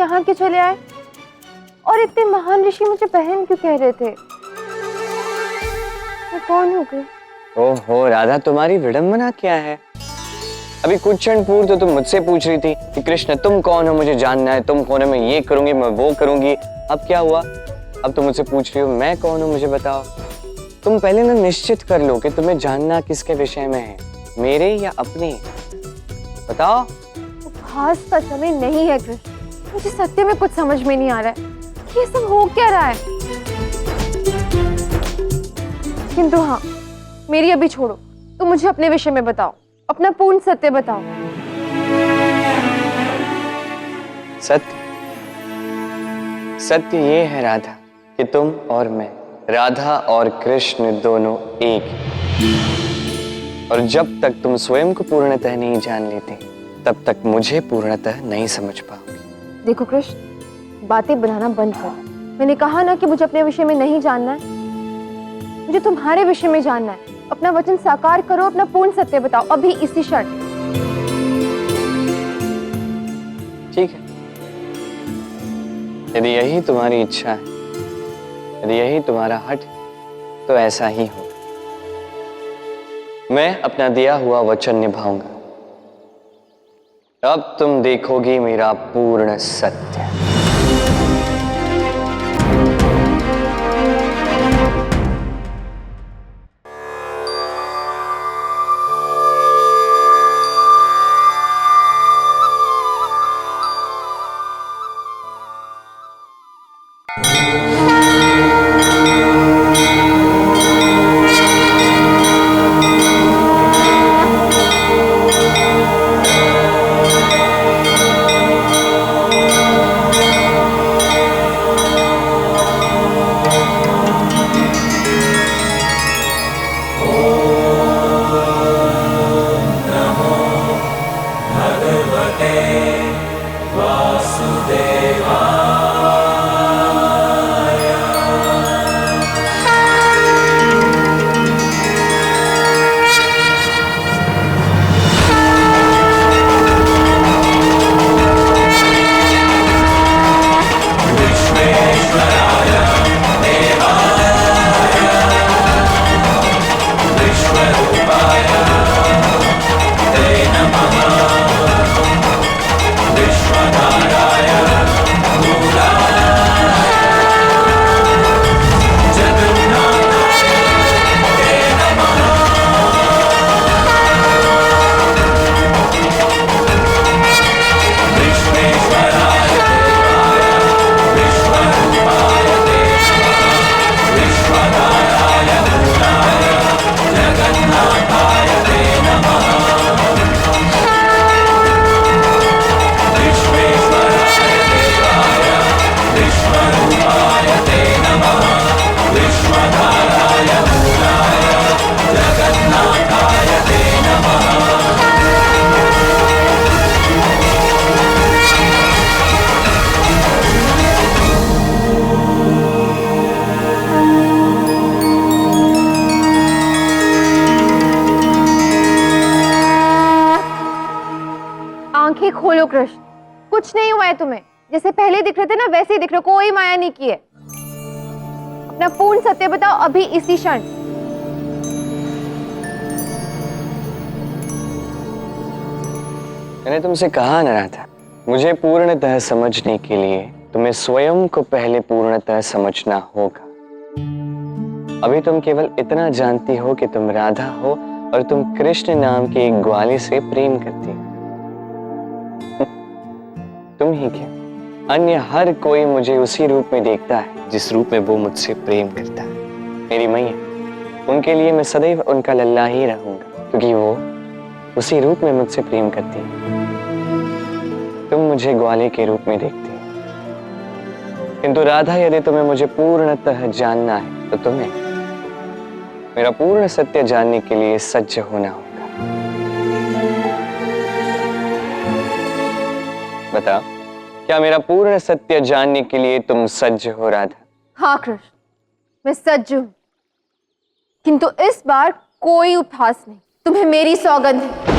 यहाँ क्यों चले आए? और इतने महान ऋषि मुझे बहन क्यों कह रहे थे? मैं कौन हो गई? ओहो राधा, तुम्हारी विडंबना क्या है? अभी कुछ क्षण पूर्व तो तुम मुझसे पूछ रही थी कि कृष्ण तुम कौन हो, मुझे जानना है, तुम कौन हो, मैं ये करूंगी, मैं वो करूंगी। अब क्या हुआ? अब तुम मुझसे पूछ रही हो मैं कौन हूँ, मुझे बताओ। तुम पहले ना निश्चित कर लो कि तुम्हें जानना किसके विषय में है, मेरे या अपने। बताओ। उपहास का समय नहीं है कृष्ण, मुझे सत्य में कुछ समझ में नहीं आ रहा है, ये सब हो क्या रहा है? किंतु हाँ, मेरी अभी छोड़ो, तुम मुझे अपने विषय में बताओ, अपना पूर्ण सत्य बताओ। सत्य? सत्य ये है राधा कि तुम और मैं, राधा और कृष्ण दोनों एक हैं। और जब तक तुम स्वयं को पूर्णतः नहीं जान लेते तब तक मुझे पूर्णतः नहीं समझ पाओगे। देखो कृष्ण, बातें बनाना बंद करो। मैंने कहा ना कि मुझे अपने विषय में नहीं जानना है, मुझे तुम्हारे विषय में जानना है। अपना वचन साकार करो, अपना पूर्ण सत्य बताओ अभी इसी क्षण। ठीक है, यदि यही तुम्हारी इच्छा है, यदि यही तुम्हारा हट है, तो ऐसा ही होगा। मैं अपना दिया हुआ वचन निभाऊंगा। अब तुम देखोगी मेरा पूर्ण सत्य। आंखें खोलो कृष्ण, कुछ नहीं हुआ है तुम्हें, जैसे पहले दिख रहे थे ना वैसे ही दिख रहे हो, कोई माया नहीं की है। अपना पूर्ण सत्य बताओ अभी इसी क्षण। मैंने तुमसे कहा ना राधा, मुझे पूर्णतः समझने के लिए तुम्हें स्वयं को पहले पूर्णतः समझना होगा। अभी तुम केवल इतना जानती हो कि तुम राधा हो और तुम कृष्ण नाम के एक ग्वाले से प्रेम करती हो। तुम ही क्या, अन्य हर कोई मुझे उसी रूप में देखता है जिस रूप में वो मुझसे प्रेम करता है। मेरी मैया, उनके लिए मैं सदैव उनका लल्ला ही रहूंगा, क्योंकि वो उसी रूप में मुझसे प्रेम करती है। तुम मुझे ग्वाले के रूप में देखती हो, किंतु राधा यदि तुम्हें मुझे पूर्णतः जानना है तो तुम्हें मेरा पूर्ण सत्य जानने के लिए सज्ज होना होगा। बताओ, क्या मेरा पूर्ण सत्य जानने के लिए तुम सज्ज हो राधा? हाँ कृष्ण, मैं सज्ज हूं, किंतु इस बार कोई उपहास नहीं, तुम्हें मेरी सौगंध है।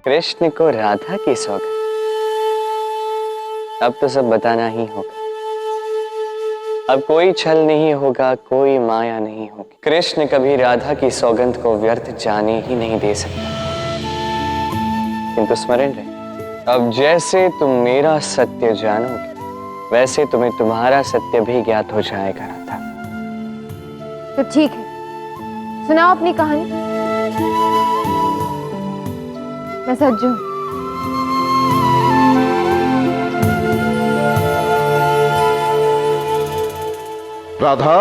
कृष्ण को राधा की सौगंध। अब तो सब बताना ही होगा। अब कोई छल नहीं होगा, कोई माया नहीं होगी। कृष्ण कभी राधा की सौगंध को व्यर्थ जाने ही नहीं दे सकता। किंतु स्मरण रहे, अब जैसे तुम मेरा सत्य जानोगे, वैसे तुम्हें तुम्हारा सत्य भी ज्ञात हो जाएगा राधा। तो ठीक है, सुनाओ अपनी कहानी। मैं सज्जू हूं। राधा,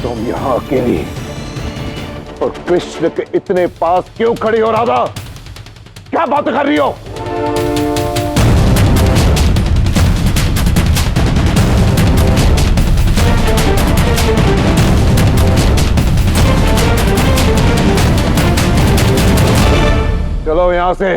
तुम यहां अकेली और कृष्ण के इतने पास क्यों खड़ी हो? राधा, क्या बात कर रही हो? चलो यहां से।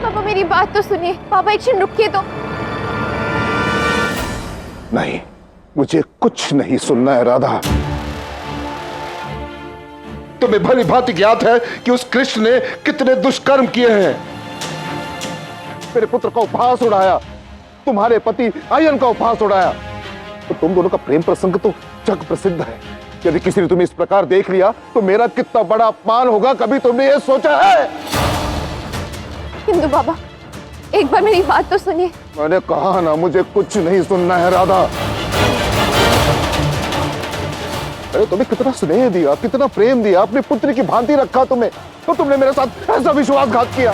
पापा मेरी बात तो सुनिए। पापा एक क्षण रुकिए तो। नहीं, मुझे कुछ नहीं सुनना है राधा। तुम्हें भली भांति ज्ञात है कि उस कृष्ण ने कितने दुष्कर्म किए हैं। मेरे पुत्र का उपहास उड़ाया, तुम्हारे पति आयन का उपहास उड़ाया। तो तुम दोनों का प्रेम प्रसंग तो जग प्रसिद्ध है। यदि किसी ने तुम्हें इस प्रकार देख लिया तो मेरा कितना बड़ा अपमान होगा, कभी तुमने ये सोचा है? हिंदू बाबा, एक बार मेरी बात तो सुनिए। मैंने कहा ना, मुझे कुछ नहीं सुनना है राधा। अरे तुम्हें कितना स्नेह दिया, कितना प्रेम दिया, अपनी पुत्री की भांति रखा तुम्हें, तो तुमने मेरे साथ ऐसा विश्वासघात किया।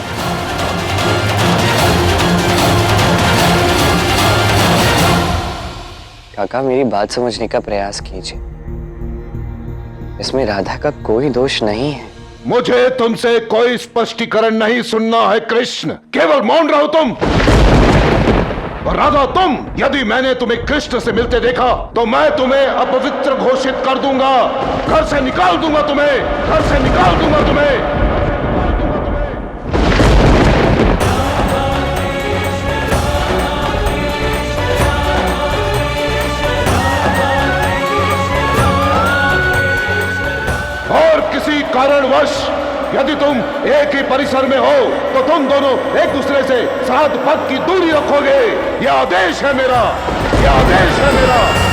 काका, मेरी बात समझने का प्रयास कीजिए। इसमें राधा का कोई दोष नहीं है। मुझे तुमसे कोई स्पष्टीकरण नहीं सुनना है कृष्ण, केवल मौन रहो तुम। और राधा, तुम, यदि मैंने तुम्हें कृष्ण से मिलते देखा तो मैं तुम्हें अपवित्र घोषित कर दूंगा। घर से निकाल दूंगा तुम्हें, घर से निकाल दूंगा तुम्हें। और किसी कारणवश यदि तुम एक ही परिसर में हो तो तुम दोनों एक दूसरे से 7 पग की दूरी रखोगे। यह आदेश है मेरा, यह आदेश है मेरा।